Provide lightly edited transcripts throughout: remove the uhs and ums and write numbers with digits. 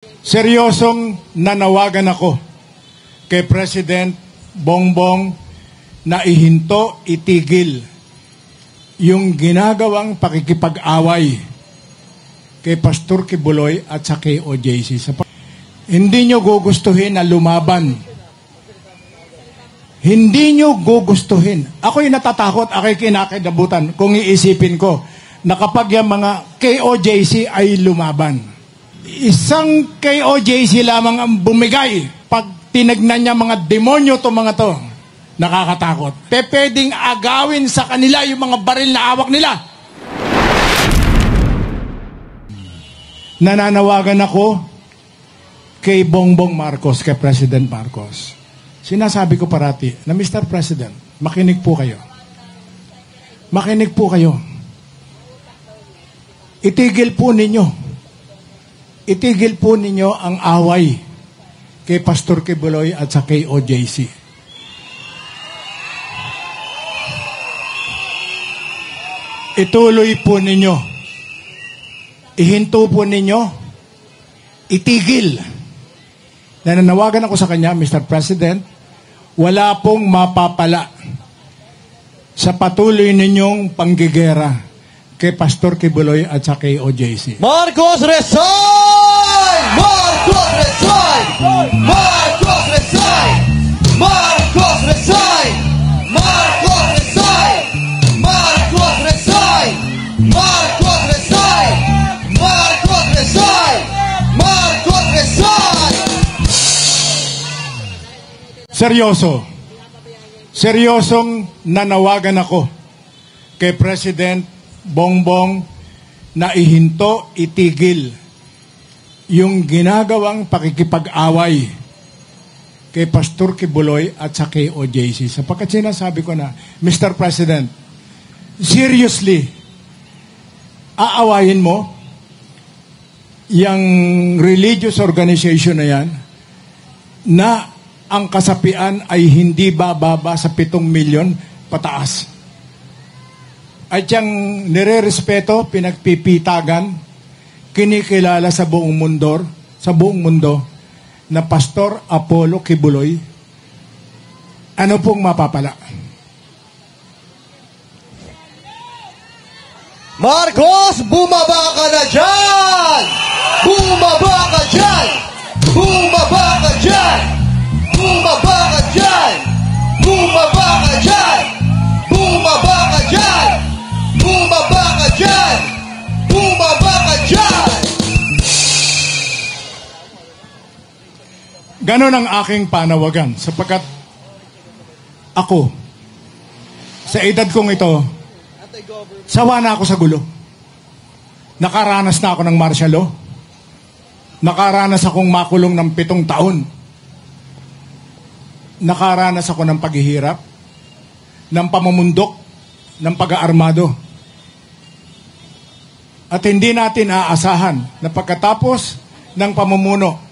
Seryosong nanawagan ako kay President Bongbong na ihinto, itigil yung ginagawang pakikipag-away kay Pastor Kibuloy at sa KOJC. Hindi nyo gugustuhin na lumaban. Hindi nyo gugustuhin. Ako'y natatakot, ako'y kinakadabutan kung iisipin ko na kapag yung mga KOJC ay lumaban. Isang KOJC lamang ang bumigay. Pag tinignan niya mga demonyo itong mga to, nakakatakot. Pwedeng agawin sa kanila yung mga baril na awak nila. Nananawagan ako kay Bongbong Marcos, kay President Marcos. Sinasabi ko parati na Mr. President, makinig po kayo. Makinig po kayo. Itigil po ninyo. Itigil po ninyo ang away kay Pastor Kibuloy at sa KOJC. Ituloy po ninyo. Ihinto po ninyo. Itigil. Nananawagan ako sa kanya, Mr. President, wala pong mapapala sa patuloy ninyong panggigera kay Pastor Kibuloy at sa KOJC. Marcos resign! Marcos resign! Marcos resign! Marcos resign! Marcos resign! Marcos resign! Marcos resign! Marcos resign! Marcos resign! Seryoso. Seryosong nanawagan ako kay President Bongbong na ihinto, itigil yung ginagawang pakikipag-away kay Pastor Kibuloy at sa KOJC. Sapagkat sinasabi ko na, Mr. President, seriously, aawayin mo yung religious organization na yan na ang kasapian ay hindi bababa sa 7 milyon pataas. At yung nire-respeto, pinagpipitagan, kinikilala sa buong mundo na Pastor Apollo Kibuloy, ano pong mapapala? Marcos, bumaba ka na dyan! Bumaba ka dyan! Bumaba ka dyan! Bumaba ka dyan! Bumaba ka dyan! Bumaba ka dyan! Bumaba ka dyan! Bumaba ka dyan! Ganon ang aking panawagan sapagkat ako, sa edad kong ito, sawa na ako sa gulo. Nakaranas na ako ng martial law. Nakaranas akong makulong ng 7 taon. Nakaranas ako ng paghihirap, ng pamumundok, ng pag-aarmado. At hindi natin aasahan na pagkatapos ng pamumuno,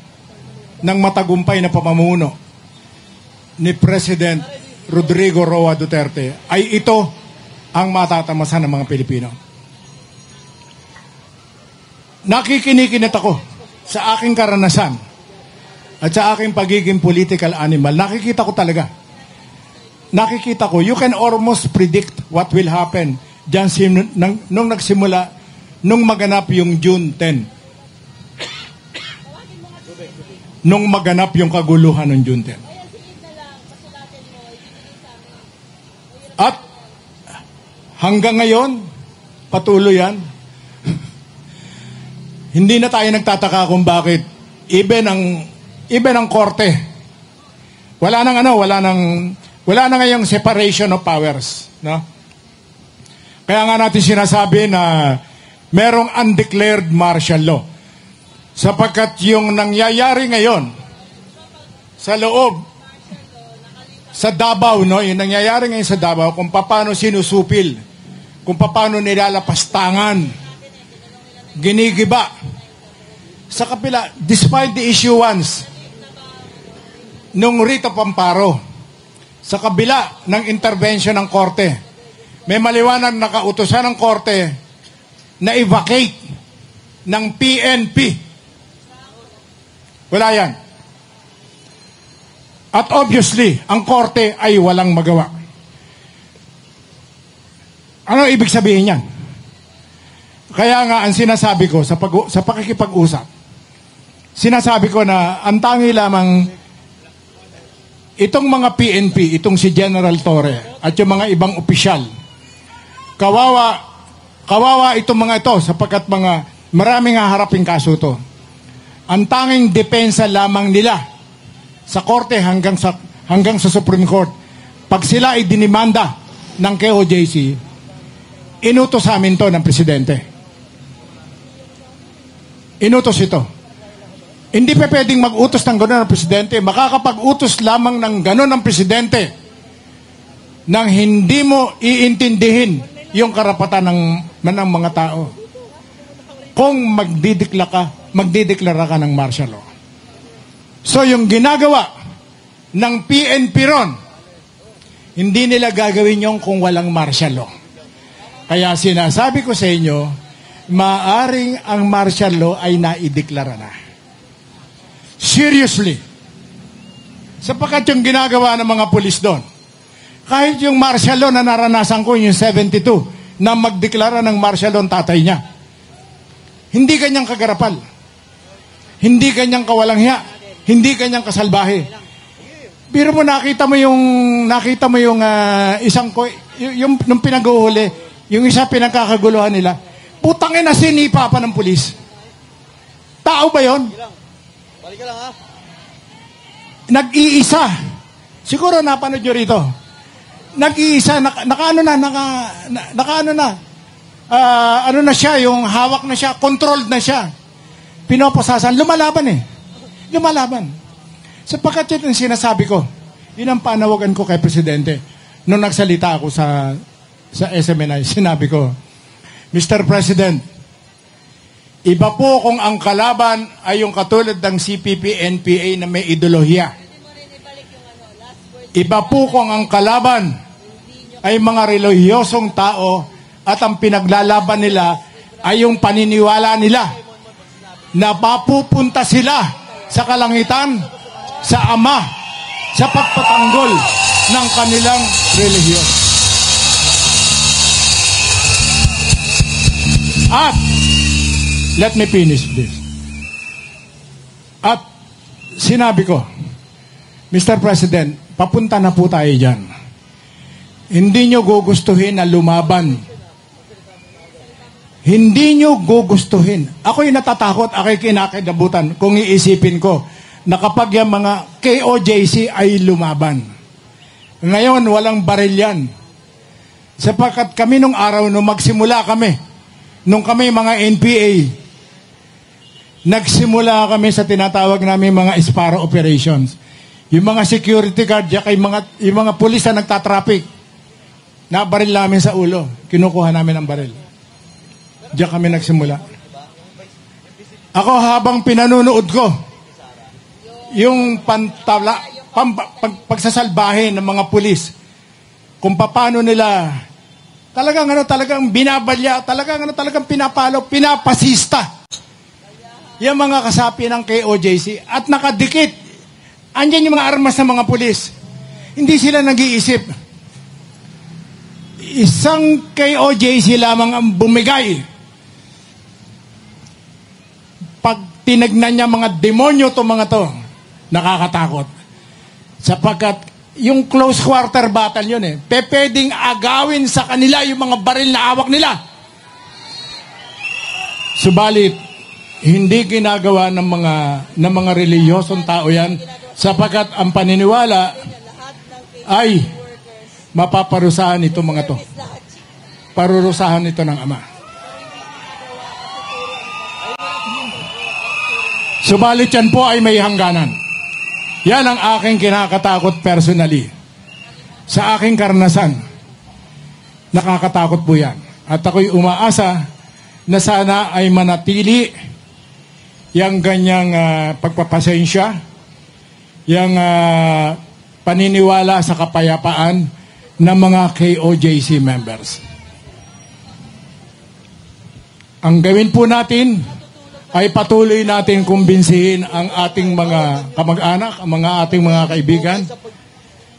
ng matagumpay na pamumuno ni President Rodrigo Roa Duterte, ay ito ang matatamasan ng mga Pilipino. Nakikinikinit ako sa aking karanasan at sa aking pagiging political animal. Nakikita ko talaga. Nakikita ko, you can almost predict what will happen dyan nung nagsimula, nung maganap yung June 10. Nung maganap yung kaguluhan ng June 10. At hanggang ngayon, patuloy yan. Hindi na tayo nagtataka kung bakit even ang korte, wala na ngayong separation of powers, no? Kaya nga natin sinasabi na merong undeclared martial law. Sapagkat yung nangyayari ngayon sa loob, sa Davao, no? Yung nangyayari ngayon sa Davao, kung paano sinusupil, kung paano nilalapastangan, ginigiba. Sa kapila, despite the issuance nung writ of amparo, sa kabila ng intervention ng korte, may maliwanag na kautusan ng korte na evacuate ng PNP Wala yan. At obviously, ang korte ay walang magawa. Ano ibig sabihin yan? Kaya nga, ang sinasabi ko sa pakikipag-usap, sinasabi ko na ang tangi lamang itong mga PNP, itong si General Torre at yung mga ibang opisyal, kawawa itong mga ito sapagkat maraming haharaping kaso to. Ang tanging depensa lamang nila sa korte hanggang sa Supreme Court, pag sila ay dinimanda ng KOJC, inutos sa amin to ng Presidente. Inutos ito. Hindi pa pwedeng mag-utos ng gano'n ng Presidente. Makakapag-utos lamang ng gano'n ng Presidente nang hindi mo iintindihin yung karapatan ng mga tao. Kung magdideklara ka ng martial law. So yung ginagawa ng PNP ron, hindi nila gagawin yung kung walang martial law. Kaya sinasabi ko sa inyo, maaring ang martial law ay naideklara na. Seriously. Sapagkat yung ginagawa ng mga pulis doon, kahit yung martial law na naranasan ko, yung 72, na magdeklara ng martial law ang tatay niya, hindi kanyang kagarapal. Hindi kanyang kawalang hiya. Hindi kanyang kasalbahe. Pero mo nakita mo yung nung pinag-uhuli, yung isa pinagkakaguluhan nila, putangin na sinipa pa ng pulis. Tao ba yon? Balik ka lang ha. Nag-iisa. Siguro napanood nyo rito. Nag-iisa, nakaano na. Ano na siya, yung hawak na siya, controlled na siya. Pinoposasan, lumalaban eh. Lumalaban. Sapagkat yun ang sinasabi ko. Yun ang panawagan ko kay Presidente. Nung nagsalita ako sa SMNI, sinabi ko, Mr. President, iba po kung ang kalaban ay yung katulad ng CPP-NPA na may ideolohiya. Iba po kung ang kalaban ay mga relihiyosong tao at ang pinaglalaban nila ay yung paniniwala nila na mapupunta sila sa kalangitan, sa Ama, sa pagpatanggol ng kanilang relihiyon. At, let me finish this. At, sinabi ko, Mr. President, papunta na po tayo dyan. Hindi nyo gugustuhin na lumaban. Hindi nyo gugustuhin. Ako'y natatakot, ako'y kinakadabutan kung iisipin ko na kapag yung mga KOJC ay lumaban. Ngayon, walang baril yan. Sapagkat kami nung araw, nung magsimula kami, nung kami mga NPA, nagsimula kami sa tinatawag namin mga Sparrow operations. Yung mga security guard, yung mga pulis na nagtatraffic, nabaril namin sa ulo. Kinukuha namin ang baril. Diyan kami nagsimula. Ako habang pinanunood ko, yung pagsasalbahe ng mga pulis, kung paano nila talagang binabalya, talagang pinapalo, pinapasista. Yung mga kasapi ng KOJC at nakadikit. Andyan yung mga armas ng mga pulis. Hindi sila nag-iisip. Isang KOJC lamang ang bumigay. Pag tinagnan niya mga demonyo to mga to, nakakatakot. Sapagkat yung close quarter battle yun eh. Pwedeng agawin sa kanila yung mga baril na awak nila. Subalit, hindi ginagawa ng mga relihiyosong tao yan sapagkat ang paniniwala ay mapaparusahan ito mga to. Parurusahan ito ng Ama. Subalit yan po ay may hangganan. Yan ang aking kinakatakot personally. Sa aking karanasan, nakakatakot po yan. At ako'y umaasa na sana ay manatili yung ganyang pagpapasensya, yung paniniwala sa kapayapaan ng mga KOJC members. Ang gawin po natin ay patuloy natin kumbinsihin ang ating mga kamag-anak, ang mga ating mga kaibigan.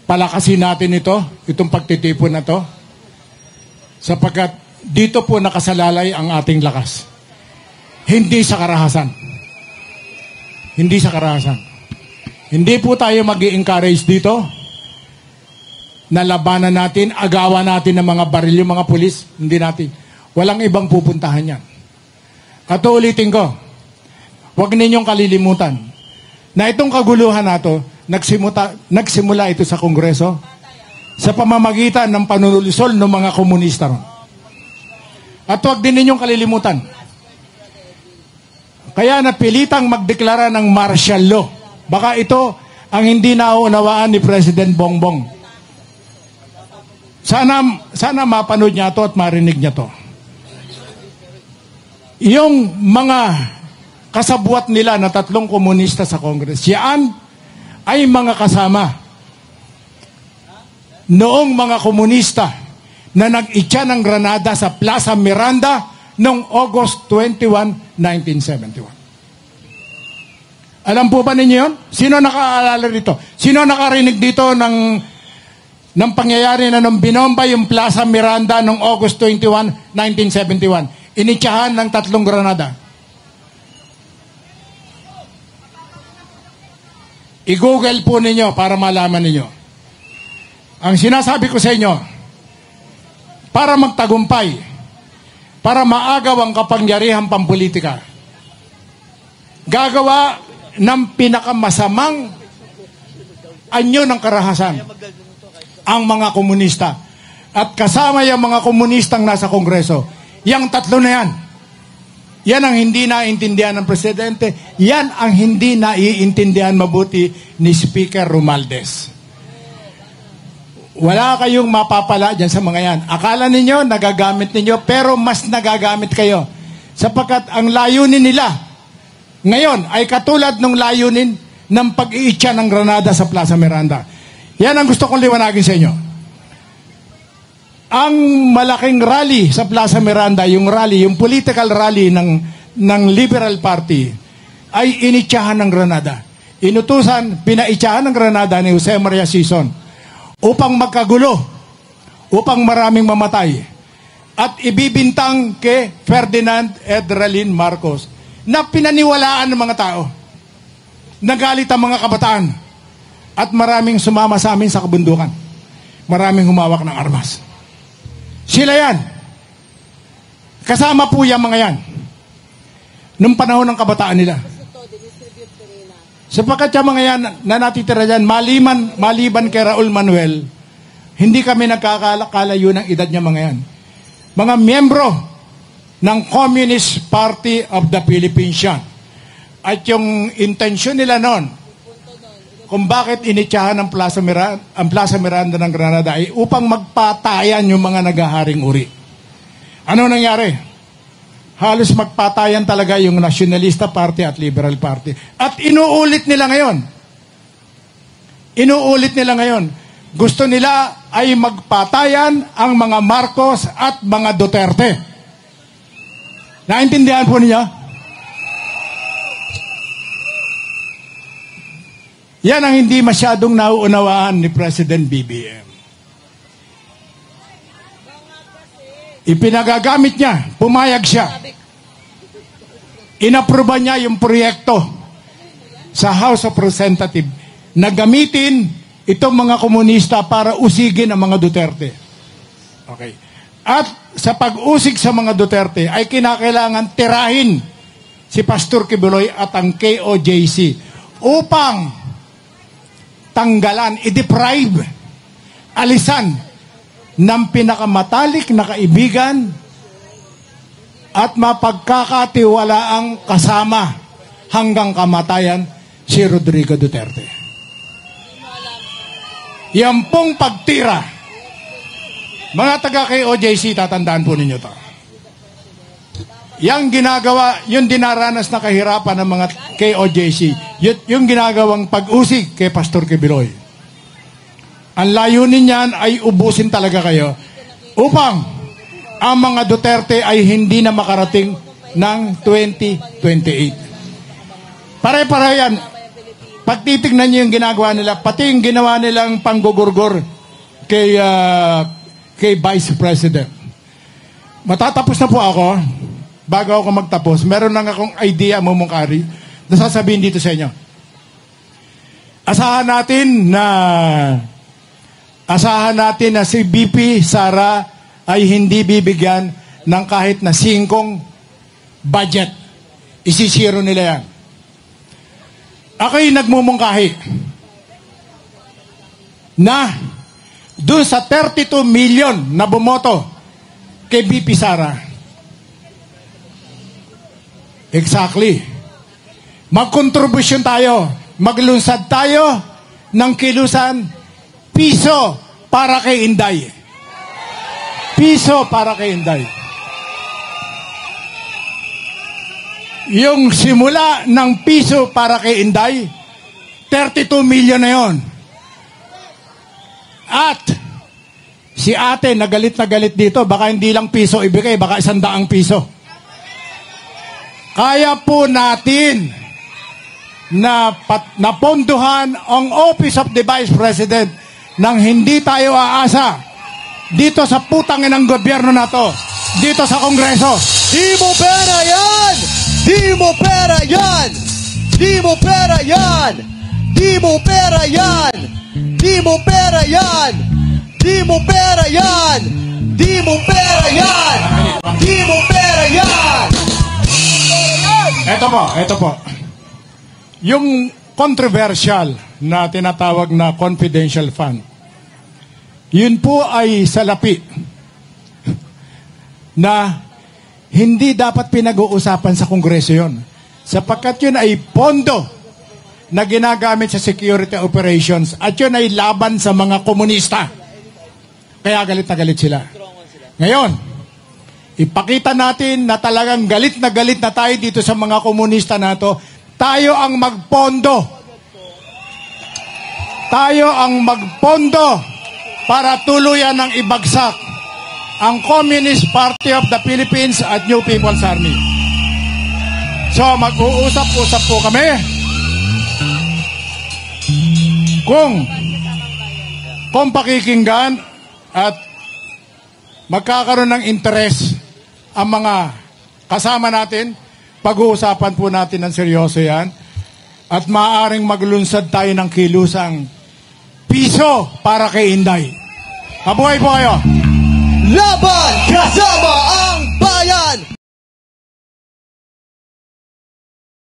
Palakasin natin itong pagtitipon na to, sapagkat dito po nakasalalay ang ating lakas. Hindi sa karahasan. Hindi sa karahasan. Hindi po tayo mag-i-encourage dito na labanan natin, agawan natin ng mga baril, yung mga pulis. Hindi natin. Walang ibang pupuntahan yan. At ulitin ko, huwag ninyong kalilimutan na itong kaguluhan nato, nagsimula ito sa Kongreso sa pamamagitan ng panunulisol ng mga komunista ron. At huwag din ninyong kalilimutan, kaya napilitang magdeklara ng martial law. Baka ito ang hindi nauunawaan ni President Bongbong. Sana mapanood niya to at marinig niya to. Yung mga kasabwat nila na 3 komunista sa Congress, yan ay mga kasama noong mga komunista na nag-itya ng granada sa Plaza Miranda noong August 21, 1971. Alam po ba ninyo yun? Sino nakaalala dito? Sino nakarinig dito ng pangyayari na nung binomba yung Plaza Miranda noong August 21, 1971? Inityahan ng 3 granada. I-google po ninyo para malaman ninyo. Ang sinasabi ko sa inyo, para magtagumpay, para maagaw ang kapangyarihang pampolitika, gagawa ng pinakamasamang anyo ng karahasan ang mga komunista. At kasama yung mga komunistang nasa Kongreso. Yang 3 na yan. Yan ang hindi naiintindihan ng Presidente. Yan ang hindi naiintindihan mabuti ni Speaker Romualdez. Wala kayong mapapala dyan sa mga yan. Akala ninyo, nagagamit ninyo, pero mas nagagamit kayo. Sapagkat ang layunin nila ngayon ay katulad ng layunin ng pag-iitya ng granada sa Plaza Miranda. Yan ang gusto kong liwanagin sa inyo. Ang malaking rally sa Plaza Miranda, yung political rally ng Liberal Party, ay inityahan ng granada. Pinaityahan ng granada ni Jose Maria Sison upang magkagulo, upang maraming mamatay, at ibibintang kay Ferdinand Edralin Marcos na pinaniwalaan ng mga tao. Nagalit ang mga kabataan at maraming sumama sa amin sa kabundukan. Maraming humawak ng armas. Sila yan. Kasama po yung mga yan. Nung panahon ng kabataan nila. Sapagkat yung mga yan na natitira dyan, maliban kay Raul Manuel, hindi kami nagkakalayo ng edad niya mga yan. Mga miyembro ng Communist Party of the Philippines yan. At yung intensyon nila noon, kung bakit inityahan ang Plaza Miranda ng Granada ay upang magpatayan yung mga naghaharing uri. Ano nangyari? Halos magpatayan talaga yung Nationalista Party at Liberal Party. At inuulit nila ngayon. Inuulit nila ngayon. Gusto nila ay magpatayan ang mga Marcos at mga Duterte. Naintindihan po niya? Yan ang hindi masyadong nauunawaan ni President BBM. Ipinagagamit niya, pumayag siya. Inaproba niya yung proyekto sa House of Representatives na gamitin itong mga komunista para usigin ang mga Duterte. Okay. At sa pag-usig sa mga Duterte ay kinakailangan tirahin si Pastor Kibuloy at ang KOJC upang tanggalan, i-deprive, alisan ng pinakamatalik na kaibigan at mapagkakatiwalaang kasama hanggang kamatayan si Rodrigo Duterte. Yan pong pagtira, mga taga KOJC, tatandaan po ninyo to. Yang ginagawa, yung dinaranas na kahirapan ng mga KOJC, yung ginagawang pag-usig kay Pastor Kibuloy. Ang layunin niyan ay ubusin talaga kayo upang ang mga Duterte ay hindi na makarating ng 2028. Pare-pareho yan. Pag titignan niyo yung ginagawa nila, pati yung ginawa nilang panggugurgur kay Vice President. Matatapos na po ako. Bago ako magtapos, meron lang akong idea, mumungkari, na sasabihin dito sa inyo. Asahan natin na si BP Sara ay hindi bibigyan ng kahit na 5 budget. Isisiro nila yan. Ako'y nagmumungkahi na dun sa 32 million na bumoto kay BP Sara. Exactly. Magkontribusyon tayo. Maglunsad tayo ng kilusan piso para kay Inday. Piso para kay Inday. Yung simula ng piso para kay Inday, 32 million na yon. At si ate na galit dito, baka hindi lang piso ibigay, baka 100 piso. Kaya po natin na napondohan ang Office of the Vice President nang hindi tayo aasa dito sa putangin ng gobyerno na to, dito sa Kongreso. Di mo pera yan! Di mo pera yan! Di mo pera yan! Di mo pera yan! Di mo pera yan! Di mo pera yan! Di mo pera yan! Di mo pera yan! Ito po. Yung controversial na tinatawag na confidential fund, yun po ay salapi na hindi dapat pinag-uusapan sa Kongreso yun. Sapagkat yun ay pondo na ginagamit sa security operations at yun ay laban sa mga komunista. Kaya galit na galit sila. Ngayon, ipakita natin na talagang galit na tayo dito sa mga komunista na to. Tayo ang magpondo. Tayo ang magpondo para tuluyan ng ibagsak ang Communist Party of the Philippines at New People's Army. So, mag-uusap-usap po kami kung pakikinggan at magkakaroon ng interes ang mga kasama natin, pag-uusapan po natin ng seryoso yan at maaaring maglunsad tayo ng kilusang piso para kay Inday. Mabuhay po kayo! Laban kasama